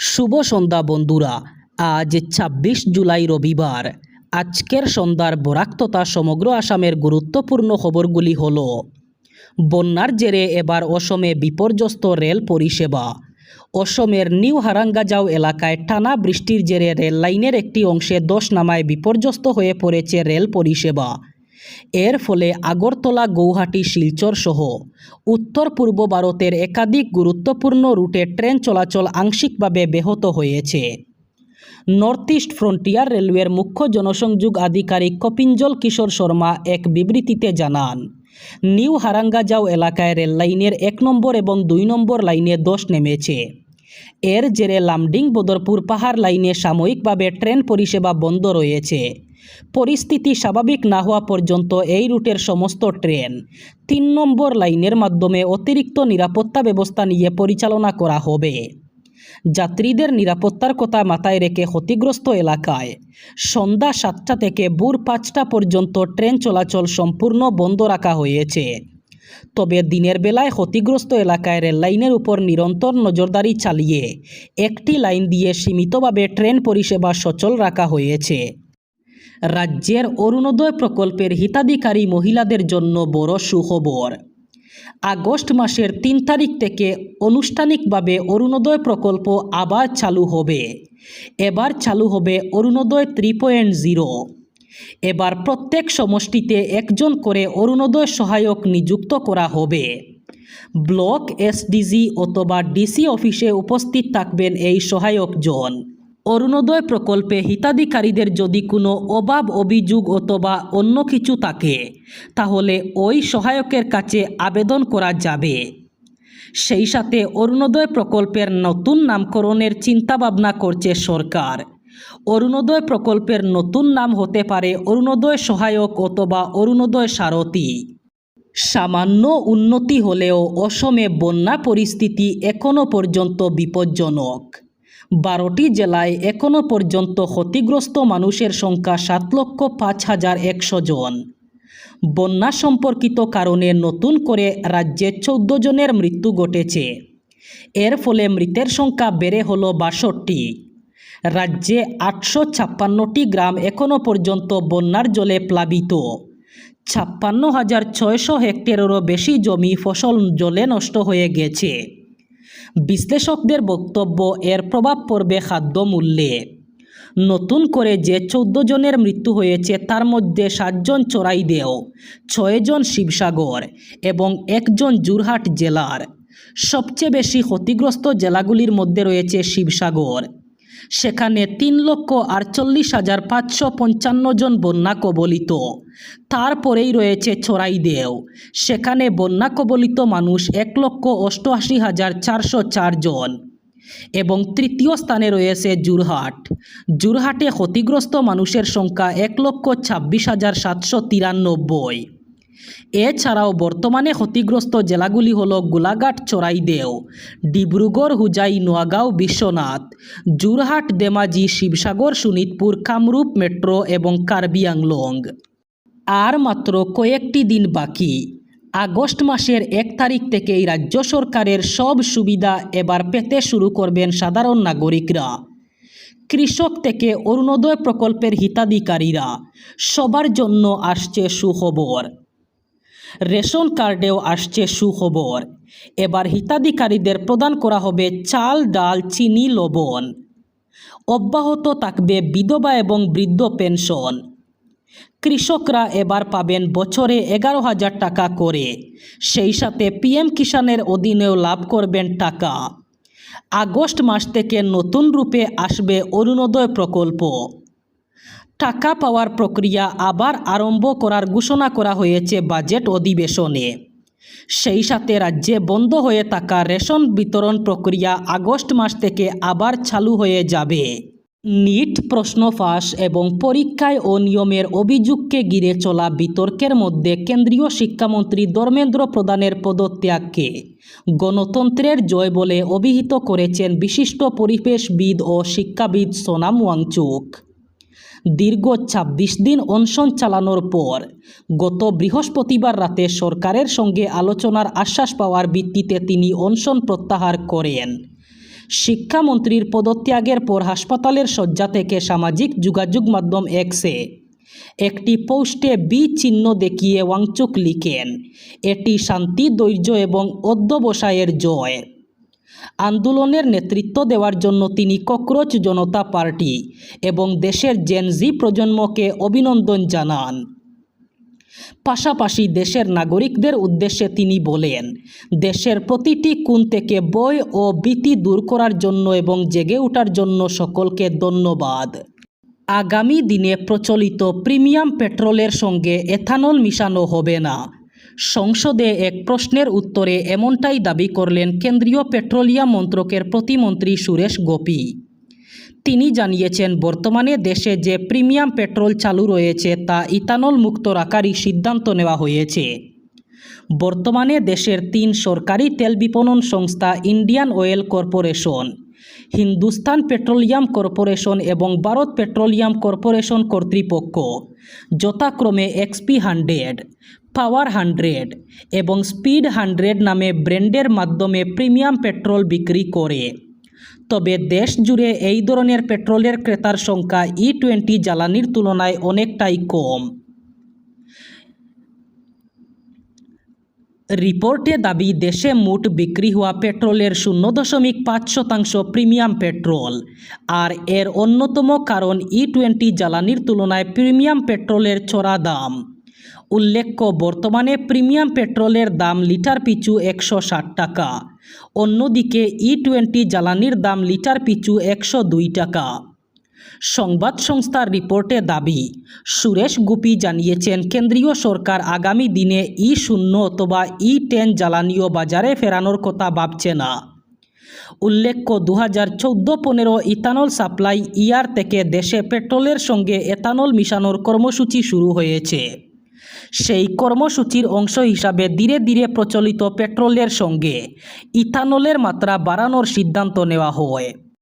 শুভ সন্ধ্যা বন্ধুরা। আজ ২৬ জুলাই রবিবার। আজকের সন্ধ্যার বরাক তথা সমগ্র আসামের গুরুত্বপূর্ণ খবরগুলি হল: বন্যার জেরে এবার অসমে বিপর্যস্ত রেল পরিষেবা। অসমের নিউ হারাঙ্গাজাও এলাকায় টানা বৃষ্টির জেরে রেল লাইনের একটি অংশে ধস নামায় বিপর্যস্ত হয়ে পড়েছে রেল পরিষেবা। এর ফলে আগরতলা, গৌহাটি, শিলচর সহ উত্তর পূর্ব ভারতের একাধিক গুরুত্বপূর্ণ রুটে ট্রেন চলাচল আংশিকভাবে ব্যাহত হয়েছে। নর্থ ইস্ট ফ্রন্টিয়ার রেলওয়ের মুখ্য জনসংযোগ আধিকারিক কপিঞ্জল কিশোর শর্মা এক বিবৃতিতে জানান, নিউ হারাঙ্গাজাও এলাকায় রেল লাইনের ১ নম্বর এবং ২ নম্বর লাইনে ধস নেমেছে। এর জেরে লামডিং বদরপুর পাহাড় লাইনে সাময়িকভাবে ট্রেন পরিষেবা বন্ধ রয়েছে। পরিস্থিতি স্বাভাবিক না হওয়া পর্যন্ত এই রুটের সমস্ত ট্রেন ৩ নম্বর লাইনের মাধ্যমে অতিরিক্ত নিরাপত্তা ব্যবস্থা নিয়ে পরিচালনা করা হবে। যাত্রীদের নিরাপত্তার কথা মাথায় রেখে ক্ষতিগ্রস্ত এলাকায় সন্ধ্যা ৭টা থেকে ভোর ৫টা পর্যন্ত ট্রেন চলাচল সম্পূর্ণ বন্ধ রাখা হয়েছে। তবে দিনের বেলায় ক্ষতিগ্রস্ত এলাকায় রেল লাইনের উপর নিরন্তর নজরদারি চালিয়ে একটি লাইন দিয়ে সীমিতভাবে ট্রেন পরিষেবা সচল রাখা হয়েছে। রাজ্যের অরুণোদয় প্রকল্পের হিতাধিকারী মহিলাদের জন্য বড় সুখবর। আগস্ট মাসের ৩ তারিখ থেকে আনুষ্ঠানিকভাবে অরুণোদয় প্রকল্প আবার চালু হবে। এবার চালু হবে অরুণোদয় 3.0। এবার প্রত্যেক সমষ্টিতে একজন করে অরুণোদয় সহায়ক নিযুক্ত করা হবে। ব্লক এসডিজি অথবা ডিসি অফিসে উপস্থিত থাকবেন এই সহায়কজন। অরুণোদয় প্রকল্পে হিতাধিকারীদের যদি কোনো অভাব, অভিযোগ অথবা অন্য কিছু থাকে তাহলে ওই সহায়কের কাছে আবেদন করা যাবে। সেই সাথে অরুণোদয় প্রকল্পের নতুন নামকরণের চিন্তাভাবনা করছে সরকার। অরুণোদয় প্রকল্পের নতুন নাম হতে পারে অরুণোদয় সহায়ক অথবা অরুণোদয় সারথী। সামান্য উন্নতি হলেও অসমে বন্যা পরিস্থিতি এখনও পর্যন্ত বিপজ্জনক। 12টি জেলায় এখনও পর্যন্ত ক্ষতিগ্রস্ত মানুষের সংখ্যা 7,05,100 জন। বন্যা সম্পর্কিত কারণে নতুন করে রাজ্যে 14 জনের মৃত্যু ঘটেছে। এর ফলে মৃতের সংখ্যা বেড়ে হলো 62। রাজ্যে 856টি গ্রাম এখনও পর্যন্ত বন্যার জলে প্লাবিত। 56,600 হেক্টরেরও বেশি জমি ফসল জলে নষ্ট হয়ে গেছে। বিশ্লেষকদের বক্তব্য, এর প্রভাব পড়বে খাদ্য মূল্যে। নতুন করে যে 14 জনের মৃত্যু হয়েছে তার মধ্যে 7 জন চড়াইদেও, 6 জন শিবসাগর এবং 1 জন যোরহাট জেলার। সবচেয়ে বেশি ক্ষতিগ্রস্ত জেলাগুলির মধ্যে রয়েছে শিবসাগর। সেখানে 3,48,555 জন বন্যা কবলিত। তারপরেই রয়েছে চড়াইদেও, সেখানে বন্যা কবলিত মানুষ 1,88,404 জন এবং তৃতীয় স্থানে রয়েছে যোরহাট। যোরহাটে ক্ষতিগ্রস্ত মানুষের সংখ্যা 1,26,793। এছাড়াও বর্তমানে ক্ষতিগ্রস্ত জেলাগুলি হল গোলাঘাট, চড়াইদেও, ডিব্রুগড়, হুজাই, নোয়াগাঁও, বিশ্বনাথ, যোরহাট, ধেমাজি, শিবসাগর, শোণিতপুর, কামরূপ মেট্রো এবং কার্বি আংলং। আর মাত্র কয়েকটি দিন বাকি। আগস্ট মাসের 1 তারিখ থেকেই রাজ্য সরকারের সব সুবিধা এবার পেতে শুরু করবেন সাধারণ নাগরিকরা। কৃষক থেকে অরুণোদয় প্রকল্পের হিতাধিকারীরা সবার জন্য আসছে সুখবর। রেশন কার্ডেও আসছে সুখবর। এবার হিতাধিকারীদের প্রদান করা হবে চাল, ডাল, চিনি, লবণ। অব্যাহত থাকবে বিধবা এবং বৃদ্ধ পেনশন। কৃষকরা এবার পাবেন বছরে 11,000 টাকা করে। সেই সাথে পিএম কিষাণের অধীনেও লাভ করবেন টাকা। আগস্ট মাস থেকে নতুন রূপে আসবে অরুণোদয় প্রকল্প। টাকা পাওয়ার প্রক্রিয়া আবার আরম্ভ করার ঘোষণা করা হয়েছে বাজেট অধিবেশনে। সেই সাথে রাজ্যে বন্ধ হয়ে থাকা রেশন বিতরণ প্রক্রিয়া আগস্ট মাস থেকে আবার চালু হয়ে যাবে। নিট প্রশ্ন ফাঁস এবং পরীক্ষায় অনিয়মের অভিযোগকে ঘিরে চলা বিতর্কের মধ্যে কেন্দ্রীয় শিক্ষামন্ত্রী ধর্মেন্দ্র প্রধানের পদত্যাগকে গণতন্ত্রের জয় বলে অভিহিত করেছেন বিশিষ্ট পরিবেশবিদ ও শিক্ষাবিদ সোনাম ওয়াংচুক। দীর্ঘ 26 দিন অনশন চালানোর পর গত বৃহস্পতিবার রাতে সরকারের সঙ্গে আলোচনার আশ্বাস পাওয়ার ভিত্তিতে তিনি অনশন প্রত্যাহার করেন। শিক্ষামন্ত্রীর পদত্যাগের পর হাসপাতালের শয্যা থেকে সামাজিক যোগাযোগ মাধ্যম এক্সে একটি পোস্টে বি চিহ্ন দেখিয়ে ওয়াংচুক লিখেন, এটি শান্তি, ধৈর্য এবং অধ্যবসায়ের জয়। আন্দোলনের নেতৃত্ব দেওয়ার জন্য তিনি ককরোচ জনতা পার্টি এবং দেশের জেনজি প্রজন্মকে অভিনন্দন জানান। পাশাপাশি দেশের নাগরিকদের উদ্দেশ্যে তিনি বলেন, দেশের প্রতিটি কোণ থেকে ভয় ও ভীতি দূর করার জন্য এবং জেগে ওঠার জন্য সকলকে ধন্যবাদ। আগামী দিনে প্রচলিত প্রিমিয়াম পেট্রোলের সঙ্গে এথানল মিশানো হবে না। সংসদে এক প্রশ্নের উত্তরে এমনটাই দাবি করলেন কেন্দ্রীয় পেট্রোলিয়াম মন্ত্রকের প্রতিমন্ত্রী সুরেশ গোপী। তিনি জানিয়েছেন, বর্তমানে দেশে যে প্রিমিয়াম পেট্রোল চালু রয়েছে তা ইথানল মুক্ত রাখারই সিদ্ধান্ত নেওয়া হয়েছে। বর্তমানে দেশের 3 সরকারি তেল বিপণন সংস্থা Indian oil corporation, Hindustan petroleum corporation এবং ভারত পেট্রোলিয়াম কর্পোরেশন কর্তৃপক্ষ যথাক্রমে এক্সপি 100, পাওয়ার 100 এবং স্পিড 100 নামে ব্র্যান্ডের মাধ্যমে প্রিমিয়াম পেট্রোল বিক্রি করে। তবে দেশ জুড়ে এই ধরনের পেট্রোলের ক্রেতার সংখ্যা E20 জ্বালানির তুলনায় অনেকটাই কম। রিপোর্টে দাবি, দেশে মোট বিক্রি হওয়া পেট্রোলের 0.5% প্রিমিয়াম পেট্রোল। আর এর অন্যতম কারণ E20 জ্বালানির তুলনায় প্রিমিয়াম পেট্রোলের চড়া দাম। উল্লেখ্য, বর্তমানে প্রিমিয়াম পেট্রোলের দাম লিটার পিছু 160 টাকা। অন্যদিকে E20 জ্বালানির দাম লিটার পিছু 102 টাকা। সংবাদ সংস্থার রিপোর্টে দাবি, সুরেশ গোপী জানিয়েছেন, কেন্দ্রীয় সরকার আগামী দিনে E0 অথবা E10 জ্বালানিও বাজারে ফেরানোর কথা ভাবছে না। উল্লেখ্য, 2014-15 ইথানল সাপ্লাই ইয়ার থেকে দেশে পেট্রোলের সঙ্গে এথানল মিশানোর কর্মসূচি শুরু হয়েছে। সেই কর্মসূচির অংশ হিসাবে ধীরে ধীরে প্রচলিত পেট্রোলের সঙ্গে ইথানলের মাত্রা বাড়ানোর সিদ্ধান্ত নেওয়া হয়।